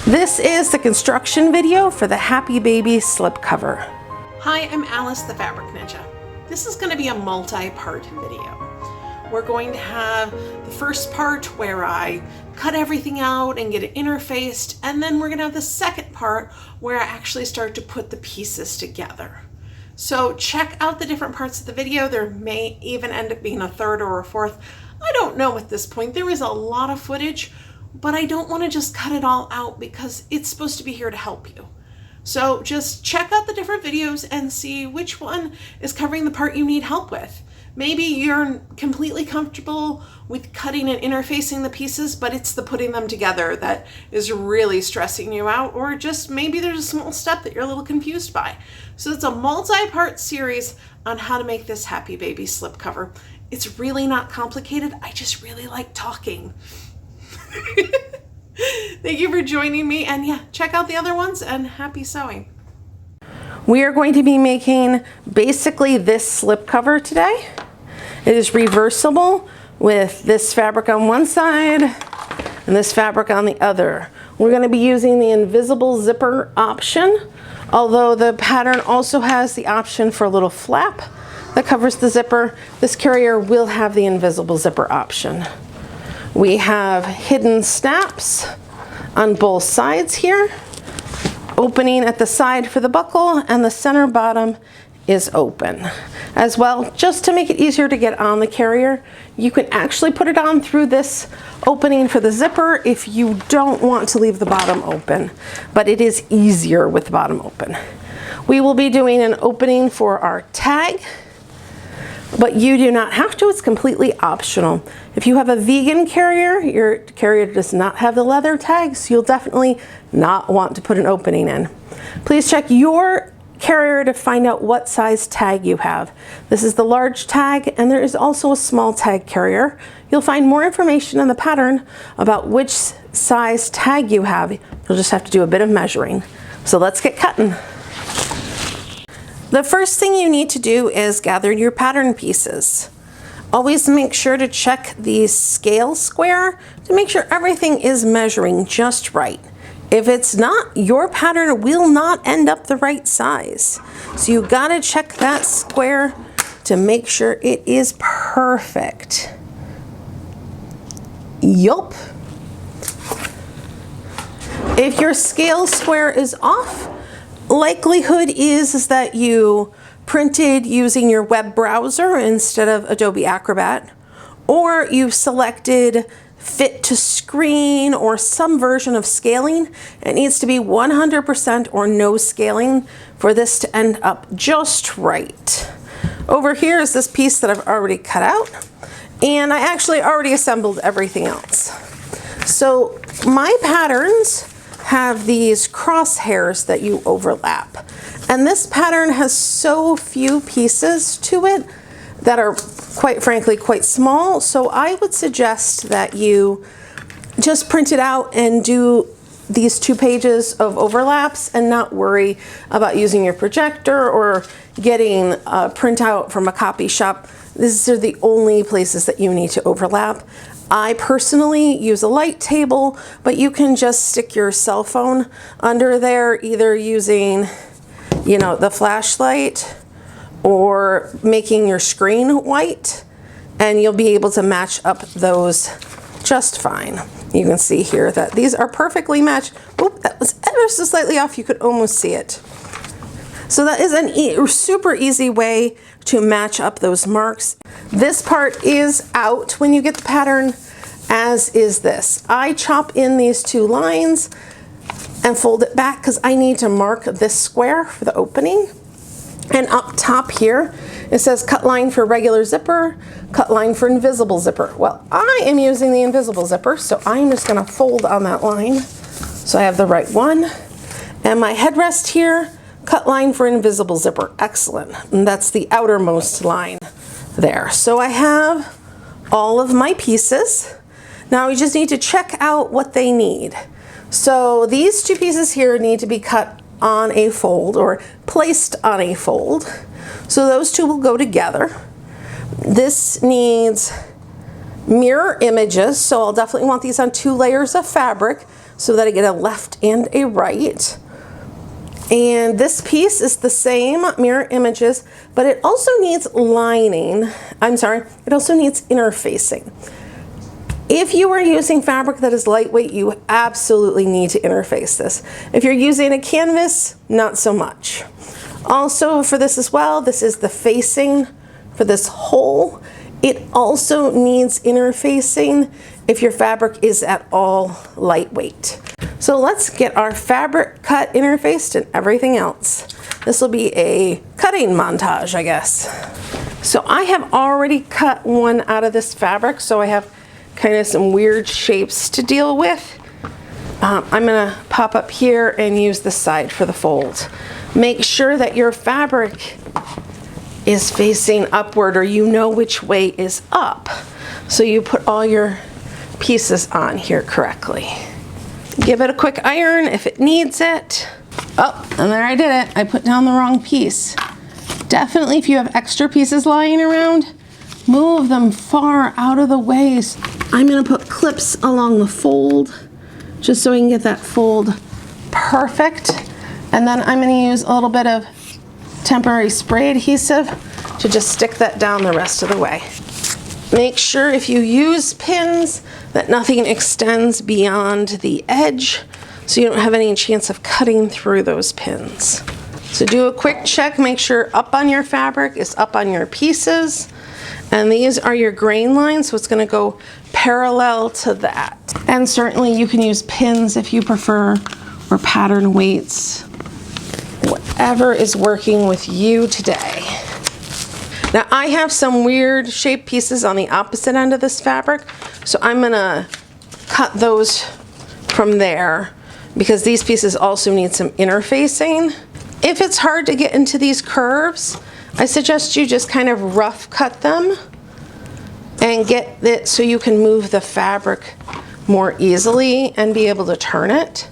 This is the construction video for the Happy Baby slipcover. Hi, I'm Alice, the Fabric Ninja. This is going to be a multi-part video. We're going to have the first part where I cut everything out and get it interfaced, and then we're going to have the second part where I actually start to put the pieces together. So check out the different parts of the video. There may even end up being a third or a fourth. I don't know at this point. There is a lot of footage, but I don't want to just cut it all out because it's supposed to be here to help you. So just check out the different videos and see which one is covering the part you need help with. Maybe you're completely comfortable with cutting and interfacing the pieces, but it's the putting them together that is really stressing you out, or just maybe there's a small step that you're a little confused by. So it's a multi-part series on how to make this Happy Baby slipcover. It's really not complicated. I just really like talking. Thank you for joining me, and yeah, check out the other ones and happy sewing. We are going to be making basically this slipcover today. It is reversible with this fabric on one side and this fabric on the other. We're going to be using the invisible zipper option, although the pattern also has the option for a little flap that covers the zipper. This carrier will have the invisible zipper option. We have hidden snaps on both sides here, opening at the side for the buckle, and the center bottom is open. As well, just to make it easier to get on the carrier, you can actually put it on through this opening for the zipper if you don't want to leave the bottom open, but it is easier with the bottom open. We will be doing an opening for our tag, but you do not have to. It's completely optional. If you have a vegan carrier, your carrier does not have the leather tags, you'll definitely not want to put an opening in. Please check your carrier to find out what size tag you have. This is the large tag, and there is also a small tag carrier. You'll find more information in the pattern about which size tag you have. You'll just have to do a bit of measuring. So let's get cutting. The first thing you need to do is gather your pattern pieces. Always make sure to check the scale square to make sure everything is measuring just right. If it's not, your pattern will not end up the right size. So you gotta check that square to make sure it is perfect. Yup. If your scale square is off, likelihood is that you printed using your web browser instead of Adobe Acrobat, or you've selected fit to screen or some version of scaling. It needs to be 100% or no scaling for this to end up just right. Over here is this piece that I've already cut out, and I actually already assembled everything else. So my patterns have these crosshairs that you overlap. And this pattern has so few pieces to it that are quite frankly quite small. So I would suggest that you just print it out and do these 2 pages of overlaps and not worry about using your projector or getting a printout from a copy shop. These are the only places that you need to overlap. I personally use a light table, but you can just stick your cell phone under there, either using, the flashlight or making your screen white, and you'll be able to match up those just fine. You can see here that these are perfectly matched. Oop, that was ever so slightly off. You could almost see it. So that is a super easy way to match up those marks. This part is out when you get the pattern, as is this. I chop in these 2 lines and fold it back because I need to mark this square for the opening. And up top here, it says cut line for regular zipper, cut line for invisible zipper. Well, I am using the invisible zipper, so I'm just gonna fold on that line so I have the right one. And my headrest here, cut line for invisible zipper. Excellent. And that's the outermost line there. So I have all of my pieces. Now we just need to check out what they need. So these 2 pieces here need to be cut on a fold or placed on a fold. So those 2 will go together. This needs mirror images, so I'll definitely want these on 2 layers of fabric so that I get a left and a right. And this piece is the same, mirror images, but it also needs lining. I'm sorry, it also needs interfacing. If you are using fabric that is lightweight, you absolutely need to interface this. If you're using a canvas, not so much. Also for this as well, this is the facing for this hole. It also needs interfacing if your fabric is at all lightweight. So let's get our fabric cut, interfaced, and everything else. This will be a cutting montage, I guess. So I have already cut one out of this fabric, so I have kind of some weird shapes to deal with. I'm gonna pop up here and use the side for the fold. Make sure that your fabric is facing upward, or you know which way is up. So you put all your pieces on here correctly. Give it a quick iron if it needs it. Oh, and there I did it. I put down the wrong piece. Definitely, if you have extra pieces lying around, move them far out of the way. I'm gonna put clips along the fold just so we can get that fold perfect. And then I'm gonna use a little bit of temporary spray adhesive to just stick that down the rest of the way. Make sure if you use pins that nothing extends beyond the edge so you don't have any chance of cutting through those pins. So do a quick check, make sure up on your fabric is up on your pieces. And these are your grain lines, so it's gonna go parallel to that. And certainly you can use pins if you prefer, or pattern weights, whatever is working with you today. Now I have some weird shaped pieces on the opposite end of this fabric, so I'm gonna cut those from there because these pieces also need some interfacing. If it's hard to get into these curves, I suggest you just kind of rough cut them and get it so you can move the fabric more easily and be able to turn it.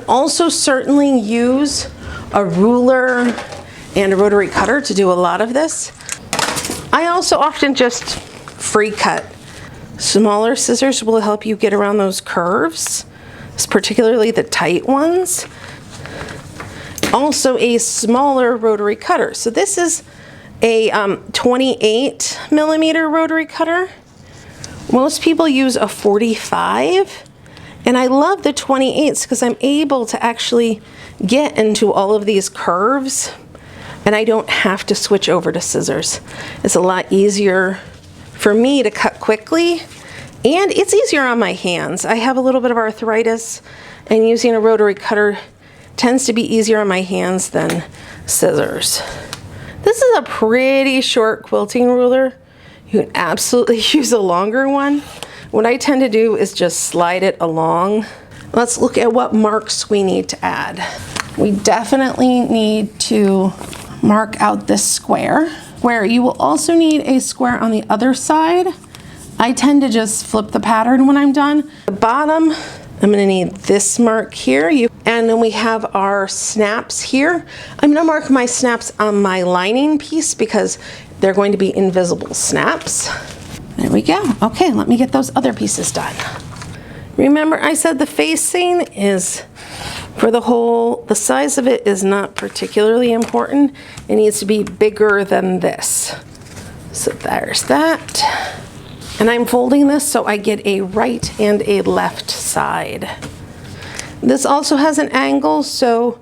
Also certainly use a ruler and a rotary cutter to do a lot of this. I also often just free cut. Smaller scissors will help you get around those curves, particularly the tight ones. Also a smaller rotary cutter. So this is a 28 millimeter rotary cutter. Most people use a 45, and I love the 28s because I'm able to actually get into all of these curves and I don't have to switch over to scissors. It's a lot easier for me to cut quickly, and it's easier on my hands. I have a little bit of arthritis, and using a rotary cutter tends to be easier on my hands than scissors. This is a pretty short quilting ruler. You can absolutely use a longer one. What I tend to do is just slide it along. Let's look at what marks we need to add. We definitely need to mark out this square. Where you will also need a square on the other side. I tend to just flip the pattern when I'm done. The bottom, I'm gonna need this mark here. And then we have our snaps here. I'm gonna mark my snaps on my lining piece because they're going to be invisible snaps. There we go. Okay, let me get those other pieces done. Remember I said the facing is for the hole. The size of it is not particularly important. It needs to be bigger than this. So there's that. And I'm folding this so I get a right and a left side. This also has an angle, so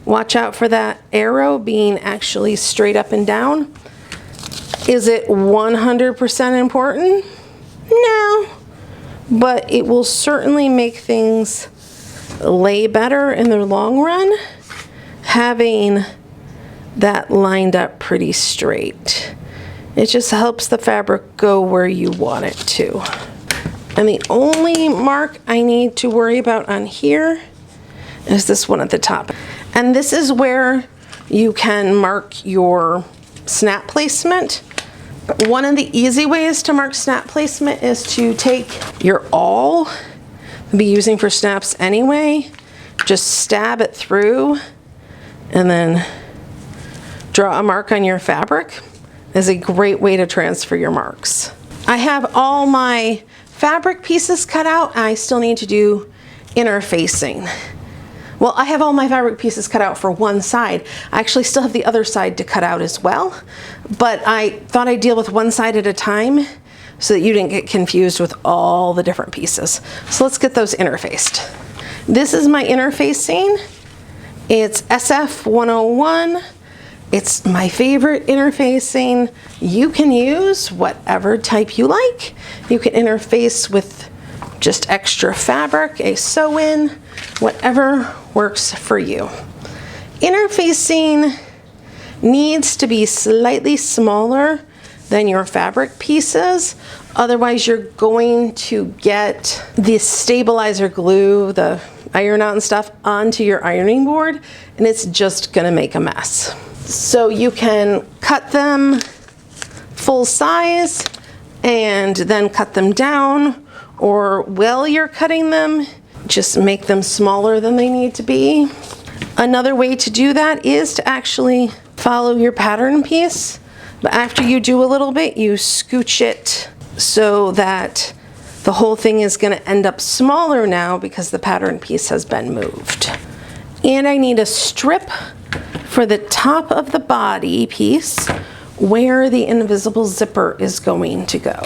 watch out for that arrow being actually straight up and down. Is it 100% important? No, but it will certainly make things lay better in the long run, having that lined up pretty straight. It just helps the fabric go where you want it to. And the only mark I need to worry about on here is this one at the top. And this is where you can mark your snap placement. But one of the easy ways to mark snap placement is to take your awl, you'll be using for snaps anyway, just stab it through and then draw a mark on your fabric. Is a great way to transfer your marks. I have all my fabric pieces cut out. I still need to do interfacing. Well, I have all my fabric pieces cut out for one side. I actually still have the other side to cut out as well, but I thought I'd deal with one side at a time so that you didn't get confused with all the different pieces. So let's get those interfaced. This is my interfacing. It's SF101. It's my favorite interfacing. You can use whatever type you like. You can interface with just extra fabric, a sew-in, whatever works for you. Interfacing needs to be slightly smaller than your fabric pieces. Otherwise, you're going to get the stabilizer glue, the iron out and stuff onto your ironing board, and it's just gonna make a mess. So you can cut them full size and then cut them down, or while you're cutting them, just make them smaller than they need to be. Another way to do that is to actually follow your pattern piece, but after you do a little bit, you scooch it so that the whole thing is going to end up smaller now because the pattern piece has been moved. And I need a strip for the top of the body piece where the invisible zipper is going to go.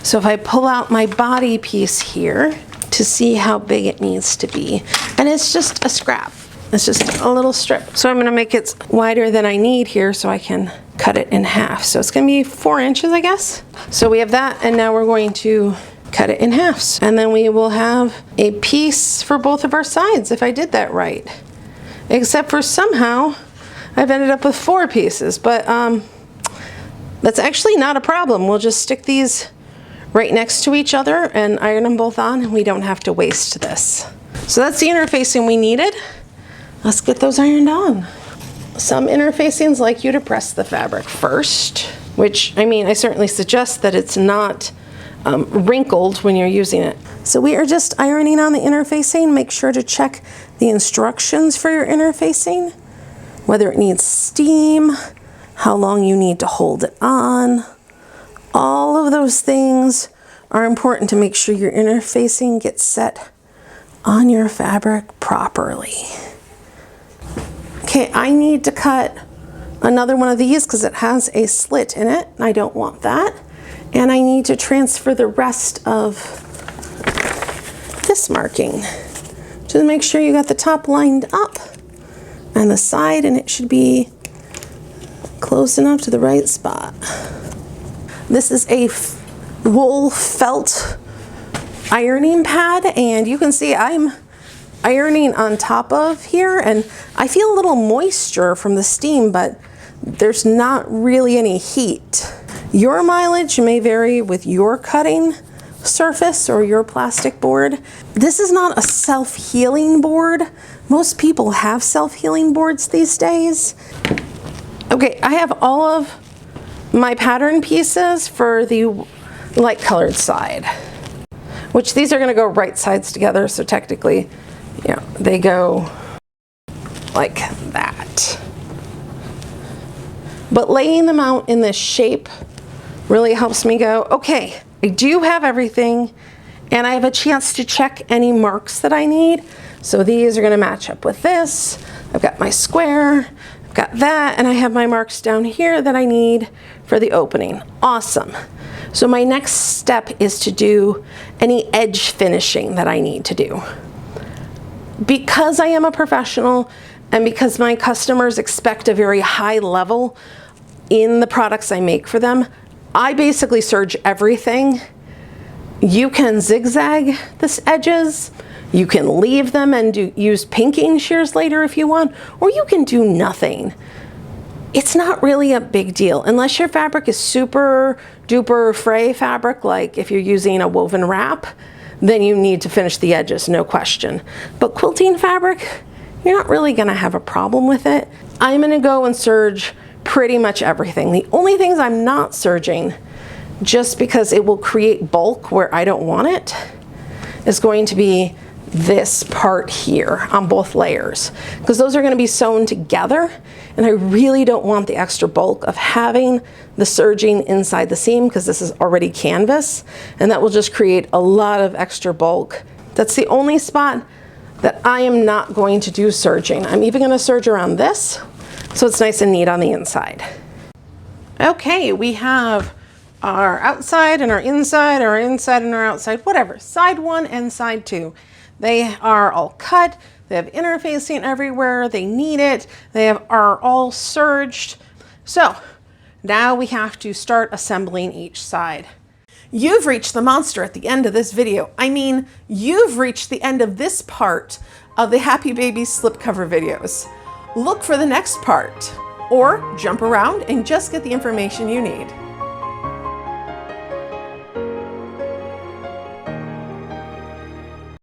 So if I pull out my body piece here to see how big it needs to be, and it's just a scrap. It's just a little strip. So I'm gonna make it wider than I need here so I can cut it in half. So it's gonna be 4 inches, I guess. So we have that, and now we're going to cut it in halves. And then we will have a piece for both of our sides if I did that right. Except for somehow I've ended up with 4 pieces, but that's actually not a problem. We'll just stick these right next to each other and iron them both on, and we don't have to waste this. So that's the interfacing we needed. Let's get those ironed on. Some interfacings like you to press the fabric first, which, I mean, I certainly suggest that it's not wrinkled when you're using it. So we are just ironing on the interfacing. Make sure to check the instructions for your interfacing, whether it needs steam, how long you need to hold it on. All of those things are important to make sure your interfacing gets set on your fabric properly. Okay, I need to cut another one of these because it has a slit in it. I don't want that. And I need to transfer the rest of this marking. Just make sure you got the top lined up and the side, and it should be close enough to the right spot. This is a wool felt ironing pad, and you can see I'm ironing on top of here, and I feel a little moisture from the steam, but there's not really any heat. Your mileage may vary with your cutting surface or your plastic board. This is not a self-healing board. Most people have self-healing boards these days. Okay, I have all of my pattern pieces for the light colored side, which these are going to go right sides together, so technically, you know, they go like that. But laying them out in this shape really helps me go, okay, I do have everything, and I have a chance to check any marks that I need. So these are going to match up with this. I've got my square, I've got that, and I have my marks down here that I need for the opening. Awesome. So my next step is to do any edge finishing that I need to do. Because I am a professional and because my customers expect a very high level in the products I make for them, I basically serge everything. You can zigzag the edges, you can leave them and use pinking shears later if you want, or you can do nothing. It's not really a big deal unless your fabric is super duper fray fabric, like if you're using a woven wrap, then you need to finish the edges, no question. But quilting fabric, you're not really gonna have a problem with it. I'm gonna go and serge pretty much everything. The only things I'm not serging, just because it will create bulk where I don't want it, is going to be this part here on both layers, because those are going to be sewn together, and I really don't want the extra bulk of having the serging inside the seam, because this is already canvas, and that will just create a lot of extra bulk That's the only spot that I am not going to do serging. I'm even going to serge around this so it's nice and neat on the inside. Okay, we have our outside and our inside, or our inside and our outside, whatever. Side 1 and side 2. They are all cut. They have interfacing everywhere. They need it. Are all serged. So now we have to start assembling each side. You've reached the monster at the end of this video. I mean, you've reached the end of this part of the Happy Baby slipcover videos. Look for the next part, or jump around and just get the information you need.